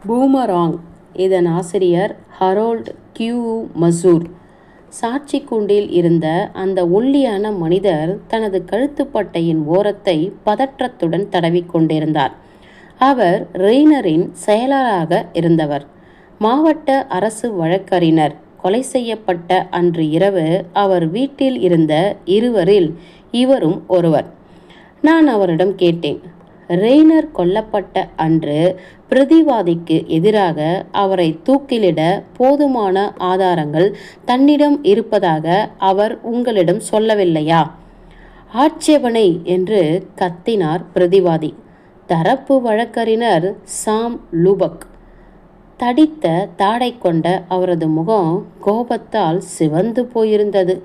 Boomerang. இதன் ஆசிரியர் Harold Q மசூர். சாட்சி கூண்டில் இருந்த அந்த ஒல்லியான மனிதர் தனது கழுத்துப்பட்டையின் ஓரத்தை பதற்றத்துடன் தடவிக்கொண்டிருந்தார். அவர் ரெய்னரின் செயலராக இருந்தவர். மாவட்ட அரசு வழக்கறிஞர் கொலை செய்யப்பட்ட அன்று இரவு அவர் வீட்டில் இருந்த இருவரில் இவரும் ஒருவர். நான் அவரிடம் கேட்டேன், ரெய்னர் கொல்லப்பட்ட அன்று பிரதிவாதிக்கு எதிராக அவரை தூக்கிலிட போதுமான ஆதாரங்கள் தன்னிடம் இருப்பதாக அவர் உங்களிடம் சொல்லவில்லையா? ஆட்சேபனை என்று கத்தினார் பிரதிவாதி. தரப்பு வழக்கறிஞர் சாம் லூபக். தடித்த தாடை கொண்ட அவரது முகம் கோபத்தால் சிவந்து போயிருந்தது.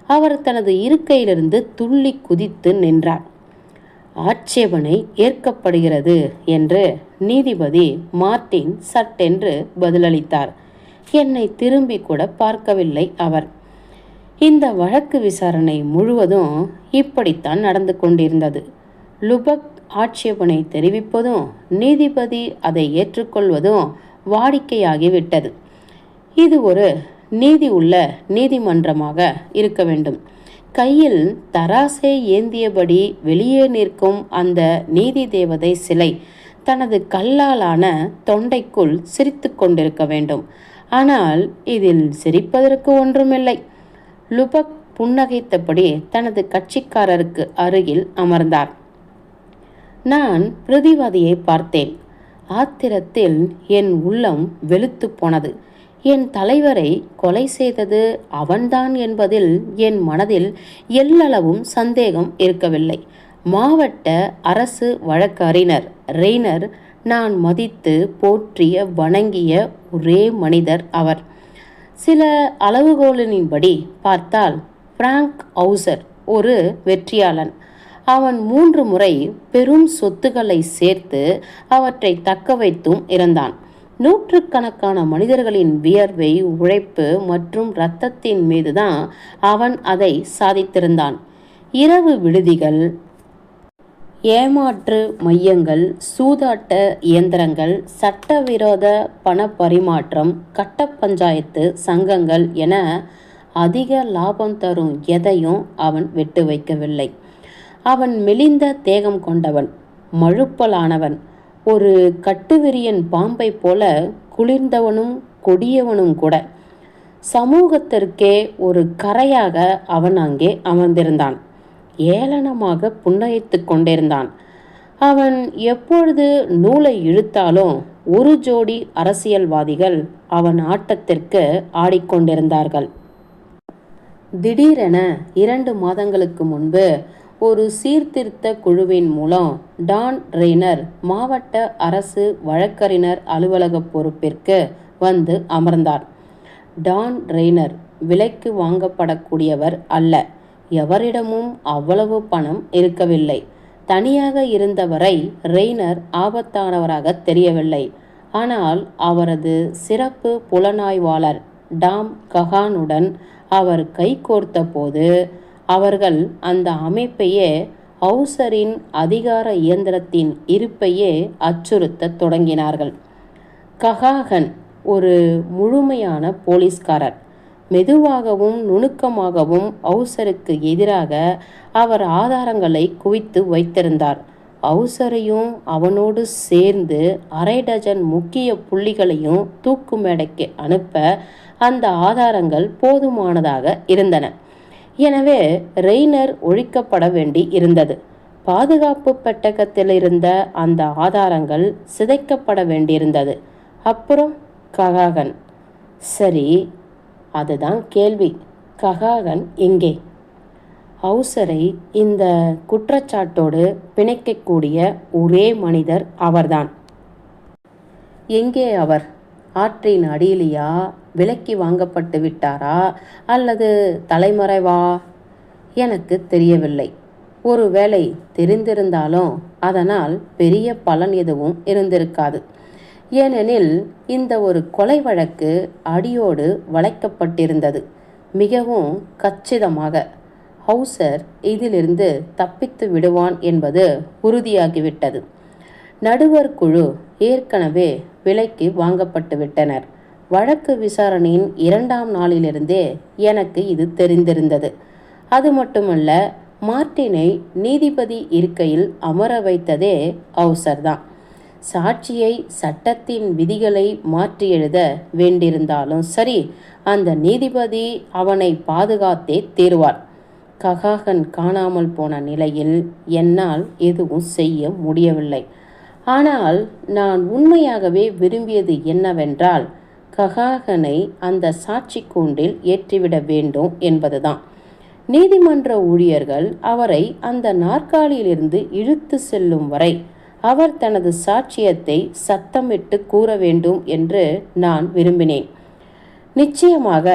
அவர் தனது இருக்கையிலிருந்து துள்ளி குதித்து நின்றார். ஆட்சேபனை ஏற்கப்படுகிறது என்று நீதிபதி மார்ட்டின் சட்டென்று பதிலளித்தார். என்னை திரும்பி கூட பார்க்கவில்லை அவர். இந்த வழக்கு விசாரணை முழுவதும் இப்படித்தான் நடந்து கொண்டிருந்தது. லுபக் ஆட்சேபனை தெரிவிப்பதும் நீதிபதி அதை ஏற்றுக்கொள்வதும் வாடிக்கையாகிவிட்டது. இது ஒரு நீதி உள்ள நீதிமன்றமாக இருக்க வேண்டும். கையில் தராசை ஏந்தியபடி வெளியே நிற்கும் அந்த நீதி தேவதை சிலை தனது கல்லாலான தொண்டைக்குள் சிரித்து கொண்டிருக்க வேண்டும். ஆனால் இதில் சிரிப்பதற்கு ஒன்றுமில்லை. லுபக் புன்னகைத்தபடி தனது கட்சிக்காரருக்கு அருகில் அமர்ந்தார். நான் பிரதிவாதியை பார்த்தேன். ஆத்திரத்தில் என் உள்ளம் வெளுத்து போனது. என் தலைவரை கொலை செய்தது அவன்தான் என்பதில் என் மனதில் எல்லளவும் சந்தேகம் இருக்கவில்லை. மாவட்ட அரசு வழக்கறிஞர் ரெய்னர் நான் மதித்து போற்றிய வணங்கிய ஒரே மனிதர் அவர். சில அளவுகோலின்படி பார்த்தால் பிராங்க் ஹவுசர் ஒரு வெற்றியாளன். அவன் 3 முறை பெரும் சொத்துக்களை சேர்த்து அவற்றை தக்க வைத்தும் இருந்தான். நூற்றுக்கணக்கான மனிதர்களின் வியர்வை, உழைப்பு மற்றும் இரத்தத்தின் மீதுதான் அவன் அதை சாதித்திருந்தான். இரவு விடுதிகள், ஏமாற்று மையங்கள், சூதாட்ட இயந்திரங்கள், சட்டவிரோத பண பரிமாற்றம், கட்ட பஞ்சாயத்து சங்கங்கள் என அதிக லாபம் தரும் எதையும் அவன் விட்டு வைக்கவில்லை. அவன் மெலிந்த தேகம் கொண்டவன், மழுப்பலானவன், ஒரு கட்டுவிரியன் பாம்பை போல குளிர்ந்தவனும் கொடியவனும் கூட. சமூகத்திற்கே ஒரு கரையாக அவன் அங்கே அமர்ந்திருந்தான். ஏளனமாக புன்னகைத்து கொண்டிருந்தான். அவன் எப்பொழுது நூலை இழுத்தாலும் ஒரு ஜோடி அரசியல்வாதிகள் அவன் ஆட்டத்திற்கு ஆடிக்கொண்டிருந்தார்கள். திடீரென 2 மாதங்களுக்கு முன்பு ஒரு சீர்திருத்த குழுவின் மூலம் டான் ரெய்னர் மாவட்ட அரசு வழக்கறிஞர் அலுவலக பொறுப்பிற்கு வந்து அமர்ந்தார். டான் ரெய்னர் விலைக்கு வாங்கப்படக்கூடியவர் அல்ல. எவரிடமும் அவ்வளவு பணம் இருக்கவில்லை. தனியாக இருந்தவரை ரெய்னர் ஆபத்தானவராக தெரியவில்லை. ஆனால் அவரது சிறப்பு புலனாய்வாளர் டாம் கஹானுடன் அவர் கைகோர்த்த போது அவர்கள் அந்த அமைப்பையே, ஹவுசரின் அதிகார இயந்திரத்தின் இருப்பையே அச்சுறுத்த தொடங்கினார்கள். கஹாகன் ஒரு முழுமையான போலீஸ்காரர். மெதுவாகவும் நுணுக்கமாகவும் ஹவுசருக்கு எதிராக அவர் ஆதாரங்களை குவித்து வைத்திருந்தார். ஹவுசரையும் அவனோடு சேர்ந்து 1/2 டஜன் முக்கிய புள்ளிகளையும் தூக்கு மேடைக்கு அனுப்ப அந்த ஆதாரங்கள் போதுமானதாக இருந்தன. எனவே ரெய்னர் ஒழிக்கப்பட வேண்டி இருந்தது. பாதுகாப்பு பெட்டகத்தில் இருந்த அந்த ஆதாரங்கள் சிதைக்கப்பட வேண்டியிருந்தது. அப்புறம் கஹாகன். சரி, அதுதான் கேள்வி. கஹாகன் எங்கே? ஹவுசரை இந்த குற்றச்சாட்டோடு பிணைக்கக்கூடிய ஒரே மனிதர் அவர்தான். எங்கே அவர்? ஆற்றின் அடியிலேயா? விலைக்கு வாங்கப்பட்டு விட்டாரா அல்லது தலைமறைவா? எனக்கு தெரியவில்லை. ஒருவேளை தெரிந்திருந்தாலும் அதனால் பெரிய பலன் எதுவும் இருந்திருக்காது. ஏனெனில் இந்த ஒரு கொலை வழக்கு அடியோடு வளைக்கப்பட்டிருந்தது. மிகவும் கச்சிதமாக. ஹவுசர் இதிலிருந்து தப்பித்து விடுவான் என்பது உறுதியாகிவிட்டது. நடுவர் குழு ஏற்கனவே விலைக்கு வாங்கப்பட்டு விட்டனர். வழக்கு விசாரணையின் 2ஆம் நாளிலிருந்தே எனக்கு இது தெரிந்திருந்தது. அது மட்டுமல்ல, மார்ட்டினை நீதிபதி இருக்கையில் அமர வைத்ததே ஹவுசர்தான். சாட்சியை சட்டத்தின் விதிகளை மாற்றி எழுத வேண்டியிருந்தாலும் சரி, அந்த நீதிபதி அவனை பாதுகாத்தே தீர்வார். ககாகன் காணாமல் போன நிலையில் என்னால் எதுவும் செய்ய முடியவில்லை. ஆனால் நான் உண்மையாகவே விரும்பியது என்னவென்றால், ககாகனை அந்த சாட்சி கூண்டில் ஏற்றிவிட வேண்டும் என்பதுதான். நீதிமன்ற ஊழியர்கள் அவரை அந்த நாற்காலியிலிருந்து இழுத்து செல்லும் வரை அவர் தனது சாட்சியத்தை சத்தமிட்டு கூற வேண்டும் என்று நான் விரும்பினேன். நிச்சயமாக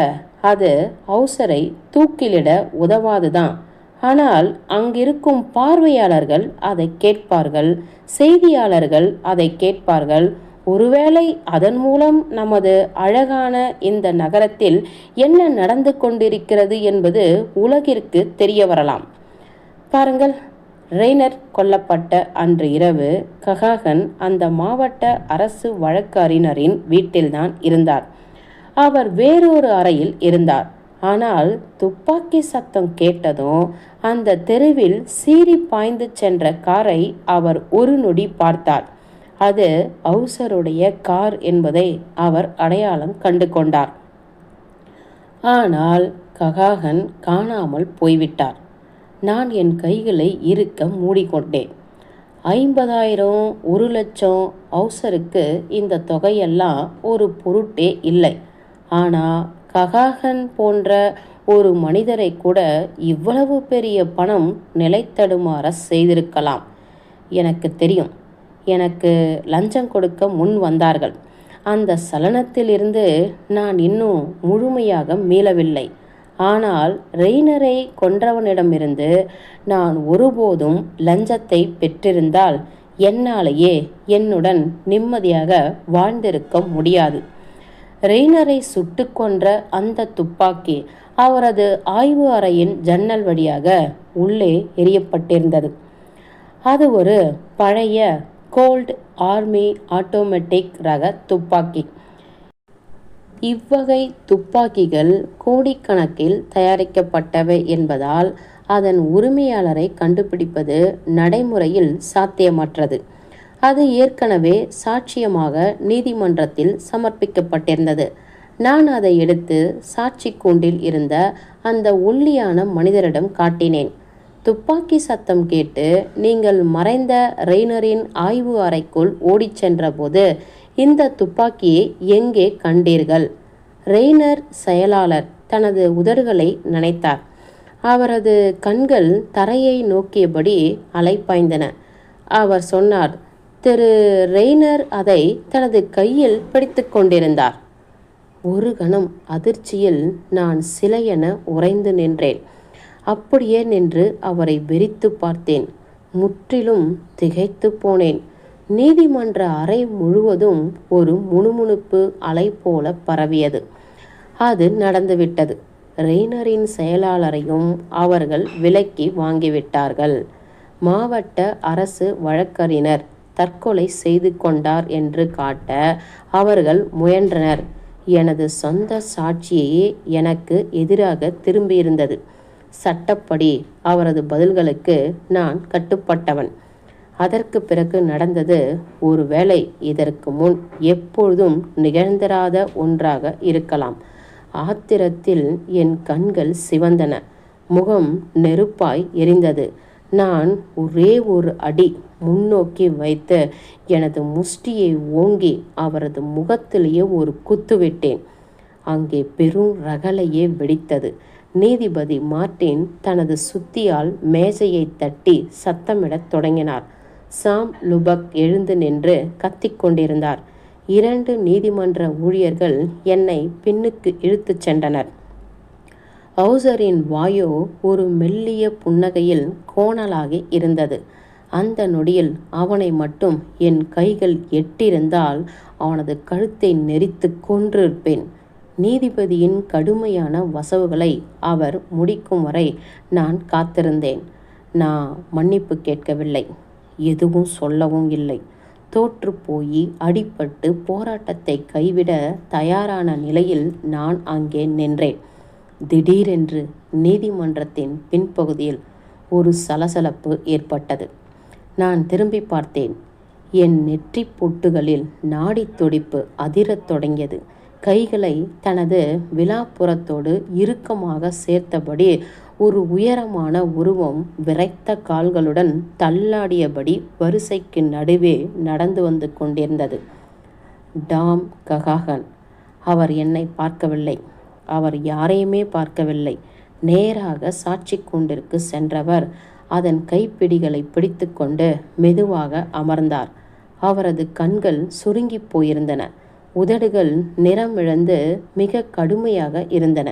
அது ஹவுசரை தூக்கிலிட உதவாதுதான். ஆனால் அங்கிருக்கும் பார்வையாளர்கள் அதை கேட்பார்கள், செய்தியாளர்கள் அதை கேட்பார்கள். ஒருவேளை அதன் மூலம் நமது அழகான இந்த நகரத்தில் என்ன நடந்து கொண்டிருக்கிறது என்பது உலகிற்கு தெரிய வரலாம். பாருங்கள், ரெய்னர் கொல்லப்பட்ட அன்று இரவு ககாகன் அந்த மாவட்ட அரசு வழக்கறிஞரின் வீட்டில்தான் இருந்தார். அவர் வேறொரு அறையில் இருந்தார். ஆனால் துப்பாக்கி சத்தம் கேட்டதும் அந்த தெருவில் சீறி பாய்ந்து சென்ற காரை அவர் ஒரு நொடி பார்த்தார். அது ஹவுசருடைய கார் என்பதை அவர் அடையாளம் கண்டு கொண்டார். ஆனால் ககாகன் காணாமல் போய்விட்டார். நான் என் கைகளை இறுக்க மூடிக்கொண்டேன். 50,000, 1,00,000 ஹவுசருக்கு இந்த தொகையெல்லாம் ஒரு பொருட்டே இல்லை. ஆனால் ககாகன் போன்ற ஒரு மனிதரை கூட இவ்வளவு பெரிய பணம் நிலைத்தடுமாற செய்திருக்கலாம். எனக்கு தெரியும். எனக்கு லஞ்சம் கொடுக்க முன் வந்தார்கள். அந்த சலனத்திலிருந்து நான் இன்னும் முழுமையாக மீளவில்லை. ஆனால் ரெய்னரை கொன்றவனிடமிருந்து நான் ஒருபோதும் லஞ்சத்தை பெற்றிருந்தால் என்னாலேயே என்னுடன் நிம்மதியாக வாழ்ந்திருக்க முடியாது. ரெய்னரை சுட்டு கொன்ற அந்த துப்பாக்கி அவரது ஆய்வு அறையின் ஜன்னல் வழியாக உள்ளே எரியப்பட்டிருந்தது. அது ஒரு பழைய கோல்ட் ஆர்மி ஆட்டோமேட்டிக் ரக துப்பாக்கி. இவ்வகை துப்பாக்கிகள் கோடிக்கணக்கில் தயாரிக்கப்பட்டவை என்பதால் அதன் உரிமையாளரை கண்டுபிடிப்பது நடைமுறையில் சாத்தியமற்றது. அது ஏற்கனவே சாட்சியமாக நீதிமன்றத்தில் சமர்ப்பிக்கப்பட்டிருந்தது. நான் அதை எடுத்து சாட்சி கூண்டில் இருந்த அந்த ஒல்லியான மனிதரிடம் காட்டினேன். துப்பாக்கி சத்தம் கேட்டு நீங்கள் மறைந்த ரெய்னரின் ஆய்வு அறைக்குள் ஓடிச் சென்றபோது இந்த துப்பாக்கியை எங்கே கண்டீர்கள்? ரெய்னர் செயலாளர் தனது உதடுகளை நனைத்தார். அவரது கண்கள் தரையை நோக்கியபடி அலைப்பாய்ந்தன. அவர் சொன்னார், திரு ரெய்னர் அதை தனது கையில் பிடித்து கொண்டிருந்தார். ஒரு கணம் அதிர்ச்சியில் நான் சிலையென உறைந்து நின்றேன். அப்படியே நின்று அவரை வெறித்து பார்த்தேன். முற்றிலும் திகைத்து போனேன். நீதிமன்ற அறை முழுவதும் ஒரு முணுமுணுப்பு அலை போல பரவியது. அது நடந்துவிட்டது. ரெய்னரின் செயலாளரையும் அவர்கள் விலக்கி வாங்கிவிட்டார்கள். மாவட்ட அரசு வழக்கறிஞர் தற்கொலை செய்து கொண்டார் என்று காட்ட அவர்கள் முயன்றனர். எனது சொந்த சாட்சியே எனக்கு எதிராக திரும்பியிருந்தது. சட்டப்படி அவரது பதில்களுக்கு நான் கட்டுப்பட்டவன். அதற்கு பிறகு நடந்தது ஒருவேளை இதற்கு முன் எப்பொழுதும் நிகழ்ந்திராத ஒன்றாக இருக்கலாம். ஆத்திரத்தில் என் கண்கள் சிவந்தன. முகம் நெருப்பாய் எரிந்தது. நான் ஒரே ஒரு அடி முன்னோக்கி வைத்து எனது முஷ்டியை ஓங்கி அவரது முகத்திலேயே ஒரு குத்து விட்டேன். அங்கே பெரும் ரகளையே வெடித்தது. நீதிபதி மார்ட்டின் தனது சுத்தியால் மேஜையை தட்டி சத்தமிடத் தொடங்கினார். சாம் லுபக் எழுந்து நின்று கத்திக்கொண்டிருந்தார். 2 நீதிமன்ற ஊழியர்கள் என்னை பின்னுக்கு இழுத்துச் சென்றனர். ஹவுசரின் வாயோ ஒரு மெல்லிய புன்னகையில் கோணலாகி இருந்தது. அந்த நொடியில் அவனை மட்டும் என் கைகள் எட்டிருந்தால் அவனது கழுத்தை நெரித்து கொன்றிருப்பேன். நீதிபதியின் கடுமையான வசவுகளை அவர் முடிக்கும் வரை நான் காத்திருந்தேன். நான் மன்னிப்பு கேட்கவில்லை. எதுவும் சொல்லவும் இல்லை. தோற்று போய் அடிபட்டு போராட்டத்தை கைவிட தயாரான நிலையில் நான் அங்கே நின்றேன். திடீரென்று நீதிமன்றத்தின் பின்பகுதியில் ஒரு சலசலப்பு ஏற்பட்டது. நான் திரும்பி பார்த்தேன். என் நெற்றி பொட்டுகளில் நாடி துடிப்பு அதிரத் தொடங்கியது. கைகளை தனது விலாப்புறத்தோடு இறுக்கமாக சேர்த்தபடி ஒரு உயரமான உருவம் விரைத்த கால்களுடன் தள்ளாடியபடி வரிசைக்கு நடுவே நடந்து வந்து கொண்டிருந்தது. டாம் ககாகன். அவர் என்னை பார்க்கவில்லை. அவர் யாரையுமே பார்க்கவில்லை. நேராக சாட்சி கூண்டிற்கு சென்றவர் அதன் கைப்பிடிகளை பிடித்து கொண்டு மெதுவாக அமர்ந்தார். அவரது கண்கள் சுருங்கி போயிருந்தன. உதடுகள் நிறமிழந்து மிக கடுமையாக இருந்தன.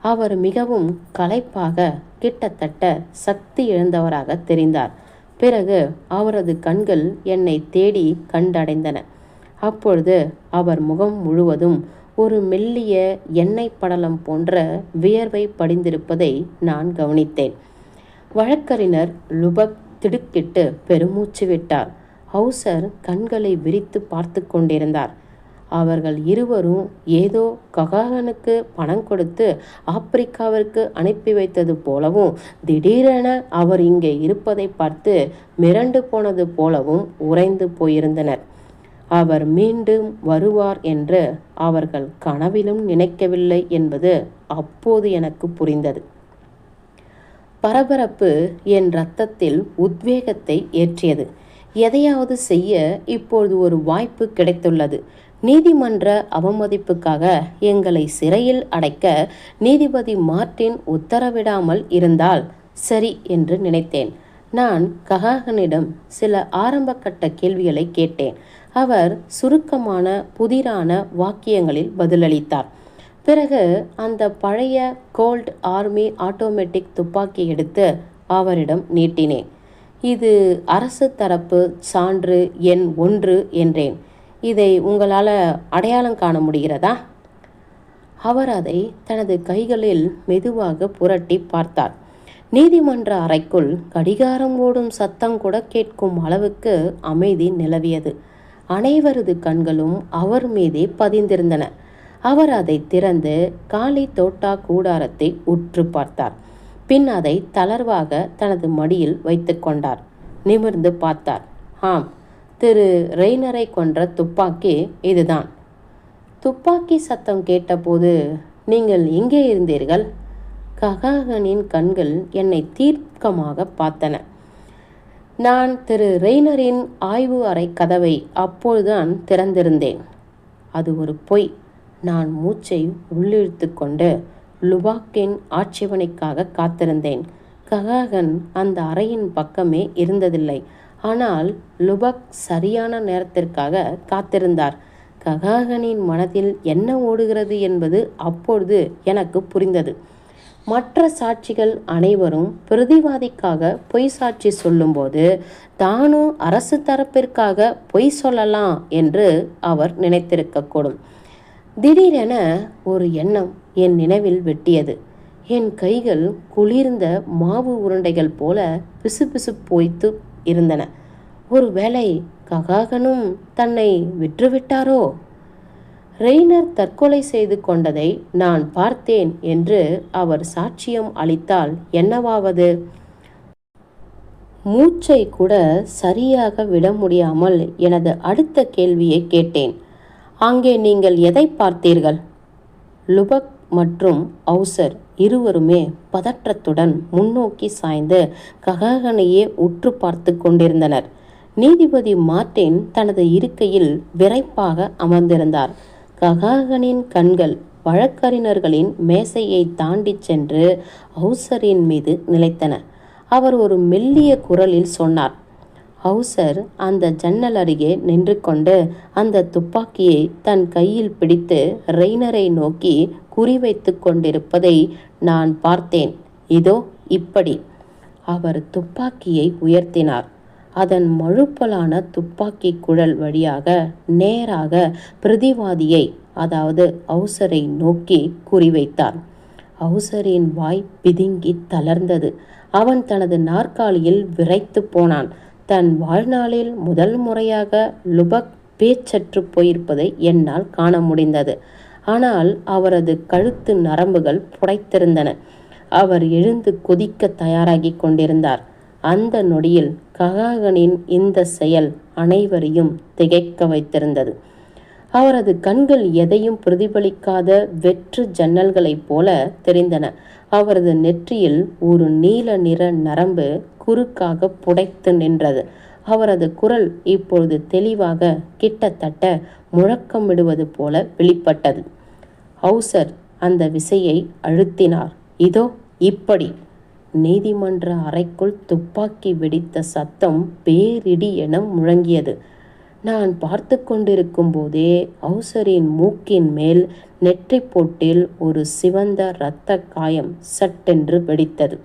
அவர் மிகவும் களைப்பாக, கிட்டத்தட்ட சக்தி இழந்தவராக தெரிந்தார். பிறகு அவரது கண்கள் என்னை தேடி கண்டடைந்தன. அப்பொழுது அவர் முகம் முழுவதும் ஒரு மெல்லிய எண்ணெய் படலம் போன்ற வியர்வை படிந்திருப்பதை நான் கவனித்தேன். வழக்கறிஞர் லுபக் திடுக்கிட்டு பெருமூச்சு விட்டார். ஹவுசர் கண்களை விரித்து பார்த்து கொண்டிருந்தார். அவர்கள் இருவரும் ஏதோ ககாகனுக்கு பணம் கொடுத்து ஆப்பிரிக்காவிற்கு அனுப்பி வைத்தது போலவும், திடீரென அவர் இங்கே இருப்பதை பார்த்து மிரண்டு போனது போலவும் உறைந்து போயிருந்தனர். அவர் மீண்டும் வருவார் என்று அவர்கள் கனவிலும் நினைக்கவில்லை என்பது அப்போது எனக்கு புரிந்தது. பரபரப்பு என் இரத்தத்தில் உத்வேகத்தை ஏற்றியது. எதையாவது செய்ய இப்பொழுது ஒரு வாய்ப்பு கிடைத்துள்ளது. நீதிமன்ற அவமதிப்புக்காக எங்களை சிறையில் அடைக்க நீதிபதி மார்ட்டின் உத்தரவிடாமல் இருந்தால் சரி என்று நினைத்தேன். நான் ககாகனிடம் சில ஆரம்பகட்ட கேள்விகளை கேட்டேன். அவர் சுருக்கமான புதிரான வாக்கியங்களில் பதிலளித்தார். பிறகு அந்த பழைய கோல்ட் ஆர்மி ஆட்டோமேட்டிக் துப்பாக்கி எடுத்து அவரிடம் நீட்டினேன். இது அரசு தரப்பு சான்று எண் 1 என்றேன். இதை உங்களால் அடையாளம் காண முடிகிறதா? அவர் அதை தனது கைகளில் மெதுவாக புரட்டி பார்த்தார். நீதிமன்ற அறைக்குள் கடிகாரம் ஓடும் சத்தம் கூட கேட்கும் அளவுக்கு அமைதி நிலவியது. அனைவரது கண்களும் அவர் மீதே பதிந்திருந்தன. அவர் அதை திறந்து காலி தோட்டா கூடாரத்தை உற்று பார்த்தார். பின் அதை தளர்வாக தனது மடியில் வைத்து கொண்டார். நிமிர்ந்து பார்த்தார். ஆம், திரு ரெய்னரை கொன்ற துப்பாக்கி இதுதான். துப்பாக்கி சத்தம் கேட்டபோது நீங்கள் எங்கே இருந்தீர்கள்? ககாகனின் கண்கள் என்னை தீர்க்கமாக பார்த்தன. நான் திரு ரெய்னரின் ஆய்வு அறை கதவை அப்போதுதான் திறந்திருந்தேன். அது ஒரு பொய். நான் மூச்சை உள்ளிழுத்து கொண்டு லுபாக்கின் ஆட்சேபனைக்காக காத்திருந்தேன். ககாகன் அந்த அறையின் பக்கமே இருந்ததில்லை. ஆனால் லுபக் சரியான நேரத்திற்காக காத்திருந்தார். ககாகனின் மனதில் என்ன ஓடுகிறது என்பது அப்பொழுது எனக்கு புரிந்தது. மற்ற சாட்சிகள் அனைவரும் பிரதிவாதிக்காக பொய் சாட்சி சொல்லும்போது தானும் அரசு தரப்பிற்காக பொய் சொல்லலாம் என்று அவர் நினைத்திருக்கக்கூடும். திடீரென ஒரு எண்ணம் என் நினைவில் வெட்டியது. என் கைகள் குளிர்ந்த மாவு உருண்டைகள் போல பிசுபிசு போய்த்து இருந்தன. ஒருவேளை ககாகனும் தன்னை விற்றுவிட்டாரோ? ரெய்னர் தற்கொலை செய்து கொண்டதை நான் பார்த்தேன் என்று அவர் சாட்சியம் அளித்தால் என்னவாவது? மூச்சை கூட சரியாக விட முடியாமல் எனது அடுத்த கேள்வியை கேட்டேன். அங்கே நீங்கள் எதை பார்த்தீர்கள்? லுபக் மற்றும் ஹவுசர் இருவருமே பதற்றத்துடன் முன்னோக்கி சாய்ந்து ககாகனையே உற்று பார்த்து கொண்டிருந்தனர். நீதிபதி மார்ட்டின் தனது இருக்கையில் விரைப்பாக அமர்ந்திருந்தார். ககாகனின் கண்கள் வழக்கறிஞர்களின் மேசையை தாண்டி சென்று ஹவுசரின் மீது நிலைத்தன. அவர் ஒரு மெல்லிய குரலில் சொன்னார். ஹவுசர் அந்த ஜன்னல் அருகே நின்று கொண்டு அந்த துப்பாக்கியை தன் கையில் பிடித்து ரெய்னரை நோக்கி குறிவைத்து கொண்டிருப்பதை நான் பார்த்தேன். இதோ இப்படி. அவர் துப்பாக்கியை உயர்த்தினார். அதன் மழுப்பலான துப்பாக்கி குழல் வழியாக நேராக பிரதிவாதியை, அதாவது ஹவுசரை நோக்கி குறிவைத்தார். ஹவுசரின் வாய் பிதுங்கி தளர்ந்தது. அவன் தனது நாற்காலியில் விரைத்து போனான். தன் வாழ்நாளில் முதல் முறையாக லுபக் பேச்சற்று போயிருப்பதை என்னால் காண முடிந்தது. ஆனால் அவரது கழுத்து நரம்புகள் புடைத்திருந்தன. அவர் எழுந்து கொதிக்க தயாராகி கொண்டிருந்தார். அந்த நொடியில் ககாகனின் இந்த செயல் அனைவரையும் திகைக்க வைத்திருந்தது. அவரது கண்கள் எதையும் பிரதிபலிக்காத வெற்று ஜன்னல்களைப் போல தெரிந்தன. அவரது நெற்றியில் ஒரு நீல நிற நரம்பு குறுக்காக புடைத்து நின்றது. அவரது குரல் இப்பொழுது தெளிவாக, கிட்டத்தட்ட முழக்கமிடுவது போல வெளிப்பட்டது. ஹவுசர் அந்த விசையை அழுத்தினார். இதோ இப்படி. நீதிமன்ற அறைக்குள் துப்பாக்கி வெடித்த சத்தம் பேரிடி என முழங்கியது. நான் பார்த்து கொண்டிருக்கும் போதே ஹவுசரின் மூக்கின் மேல் நெற்றிப்போட்டில் ஒரு சிவந்த இரத்த காயம் சட்டென்று வெடித்தது.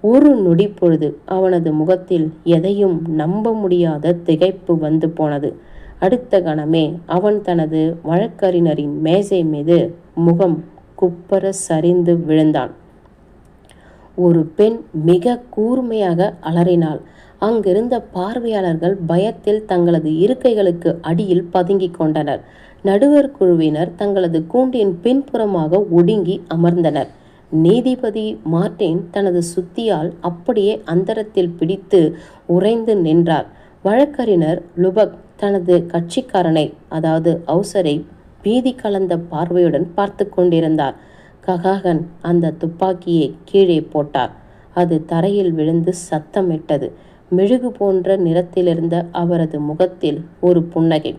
ஒரு நொடி பொழுது அவனது முகத்தில் எதையும் நம்ப முடியாத திகைப்பு வந்து போனது. அடுத்த கணமே அவன் தனது வழக்கறிஞரின் மேசை மீது முகம் குப்பர சரிந்து விழுந்தான். ஒரு பெண் மிக கூர்மையாக அலறினாள். அங்கிருந்த பார்வையாளர்கள் பயத்தில் தங்களது இருக்கைகளுக்கு அடியில் பதுங்கிக் கொண்டனர். நடுவர் குழுவினர் தங்களது கூண்டின் பின்புறமாக ஒடுங்கி அமர்ந்தனர். நீதிபதி மார்டின் தனது சுத்தியால் அப்படியே அந்தரத்தில் பிடித்து உறைந்து நின்றார். வழக்கறிஞர் லுபக் தனது கட்சிக்காரனை, அதாவது ஹவுசரை, பீதி கலந்த பார்வையுடன் பார்த்து கொண்டிருந்தார். ககாகன் அந்த துப்பாக்கியை கீழே போட்டார். அது தரையில் விழுந்து சத்தமிட்டது. மெழுகு போன்ற நிறத்திலிருந்த அவரது முகத்தில் ஒரு புன்னகை,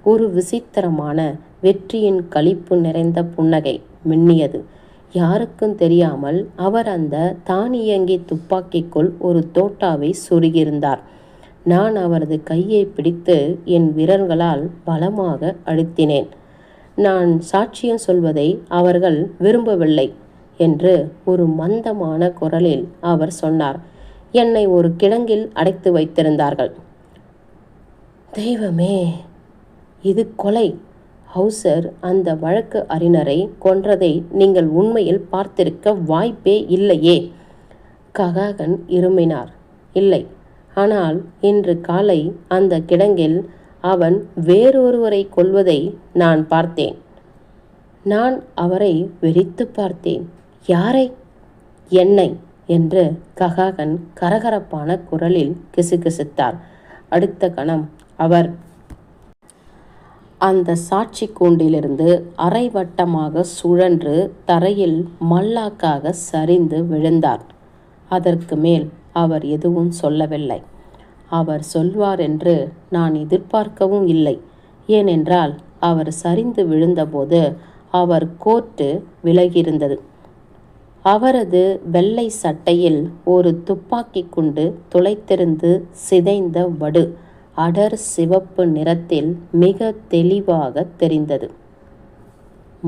ஒரு விசித்திரமான வெற்றியின் களிப்பு நிறைந்த புன்னகை மின்னியது. யாருக்கும் தெரியாமல் அவர் அந்த தானியங்கி துப்பாக்கிக்குள் ஒரு தோட்டாவை சொருகியிருந்தார். நான் அவரது கையை பிடித்து என் விரல்களால் பலமாக அழுத்தினேன். நான் சாட்சியம் சொல்வதை அவர்கள் விரும்பவில்லை என்று ஒரு மந்தமான குரலில் அவர் சொன்னார். என்னை ஒரு கிடங்கில் அடைத்து வைத்திருந்தார்கள். தெய்வமே, இது கொலை. ஹவுசர் அந்த வழக்கு அறிஞரை கொன்றதை நீங்கள் உண்மையில் பார்த்திருக்க வாய்ப்பே இல்லையே. ககாகன் இருமினார். இல்லை, ஆனால் இன்று காலை அந்த கிடங்கில் அவன் வேறொருவரை கொல்வதை நான் பார்த்தேன். நான் அவரை வெறித்து பார்த்தேன். யாரை? என்னை என்று ககாகன் கரகரப்பான குரலில் கிசுகிசுத்தார். அடுத்த கணம் அவர் அந்த சாட்சி கூண்டிலிருந்து அரைவட்டமாக சுழன்று தரையில் மல்லாக்காக சரிந்து விழுந்தார். அதற்கு மேல் அவர் எதுவும் சொல்லவில்லை. அவர் சொல்வார் என்று நான் எதிர்பார்க்கவும் இல்லை. ஏனென்றால் அவர் சரிந்து விழுந்தபோது அவர் கோட்டு விலகியிருந்தது. அவரது வெள்ளை சட்டையில் ஒரு துப்பாக்கி குண்டு துளைத்திருந்து சிதைந்த வடு அடர் சிவப்பு நிறத்தில் மிக தெளிவாக தெரிந்தது.